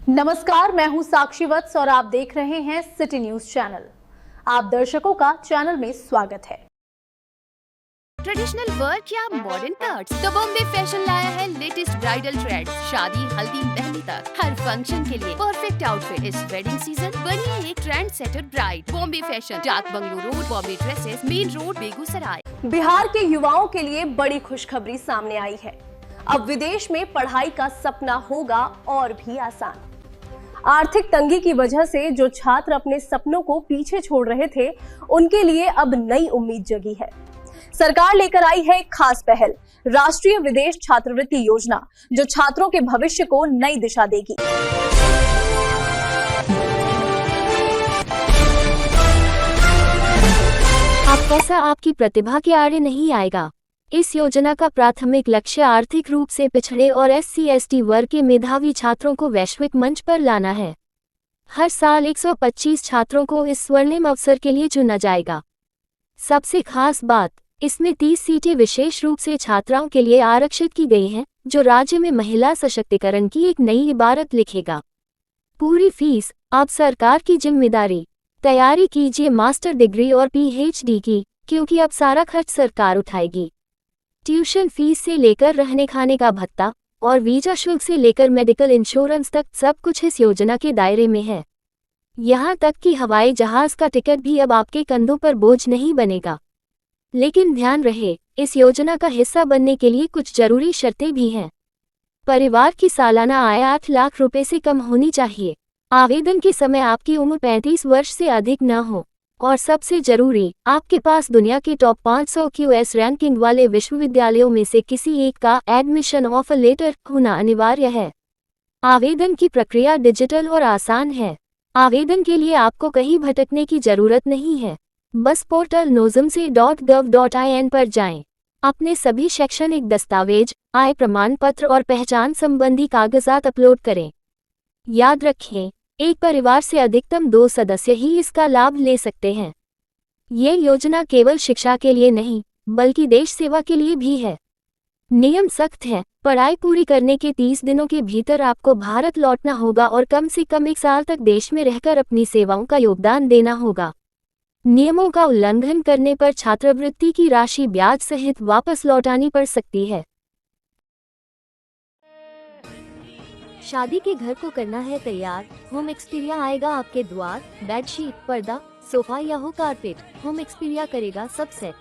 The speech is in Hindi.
नमस्कार, मैं हूं साक्षी वत्स और आप देख रहे हैं सिटी न्यूज चैनल। आप दर्शकों का चैनल में स्वागत है। ट्रेडिशनल वर्क या मॉडर्न कट्स, तो बॉम्बे फैशन लाया है लेटेस्ट ब्राइडल ट्रेंड्स। शादी, हल्दी, मेहंदी तक हर फंक्शन के लिए परफेक्ट आउटफिट। इस वेडिंग सीजन बनिए एक trend setter bride. Bombay fashion, Dak bungalow road, Bombay dresses, main road, Begusarai. Bihar के युवाओं के लिए बड़ी खुशखबरी सामने आई है। अब विदेश में पढ़ाई का सपना होगा और भी आसान। आर्थिक तंगी की वजह से जो छात्र अपने सपनों को पीछे छोड़ रहे थे, उनके लिए अब नई उम्मीद जगी है। सरकार लेकर आई है एक खास पहल, राष्ट्रीय विदेश छात्रवृत्ति योजना, जो छात्रों के भविष्य को नई दिशा देगी। अब पैसा आपकी प्रतिभा के आड़े नहीं आएगा। इस योजना का प्राथमिक लक्ष्य आर्थिक रूप से पिछड़े और SC/ST वर्ग के मेधावी छात्रों को वैश्विक मंच पर लाना है। हर साल 125 छात्रों को इस स्वर्णिम अवसर के लिए चुना जाएगा। सबसे खास बात, इसमें 30 सीटें विशेष रूप से छात्राओं के लिए आरक्षित की गई हैं, जो राज्य में महिला सशक्तिकरण की एक नई इबारत लिखेगा। पूरी फीस अब सरकार की जिम्मेदारी। तैयारी कीजिए मास्टर डिग्री और PhD की, क्योंकि अब सारा खर्च सरकार उठाएगी। ट्यूशन फीस से लेकर रहने खाने का भत्ता और वीजा शुल्क से लेकर मेडिकल इंश्योरेंस तक सब कुछ इस योजना के दायरे में है। यहाँ तक कि हवाई जहाज का टिकट भी अब आपके कंधों पर बोझ नहीं बनेगा। लेकिन ध्यान रहे, इस योजना का हिस्सा बनने के लिए कुछ जरूरी शर्तें भी हैं। परिवार की सालाना आय 8 लाख रुपए से कम होनी चाहिए। आवेदन के समय आपकी उम्र 35 वर्ष से अधिक न हो। और सबसे जरूरी, आपके पास दुनिया के टॉप 500 QS रैंकिंग वाले विश्वविद्यालयों में से किसी एक का एडमिशन ऑफर लेटर होना अनिवार्य है। आवेदन की प्रक्रिया डिजिटल और आसान है। आवेदन के लिए आपको कहीं भटकने की जरूरत नहीं है। बस पोर्टल nozamse.gov.in पर जाएं। अपने सभी शैक्षणिक दस्तावेज, आय प्रमाण पत्र और पहचान संबंधी कागजात अपलोड करें। याद रखें, एक परिवार से अधिकतम 2 सदस्य ही इसका लाभ ले सकते हैं। ये योजना केवल शिक्षा के लिए नहीं, बल्कि देश सेवा के लिए भी है। नियम सख्त है। पढ़ाई पूरी करने के 30 दिनों के भीतर आपको भारत लौटना होगा और कम से कम 1 साल तक देश में रहकर अपनी सेवाओं का योगदान देना होगा। नियमों का उल्लंघन करने पर छात्रवृत्ति की राशि ब्याज सहित वापस लौटानी पड़ सकती है। शादी के घर को करना है तैयार, होम एक्सपीरिया आएगा आपके द्वार। बेडशीट, पर्दा, सोफा या हो कारपेट, होम एक्सपीरिया करेगा सब सेट।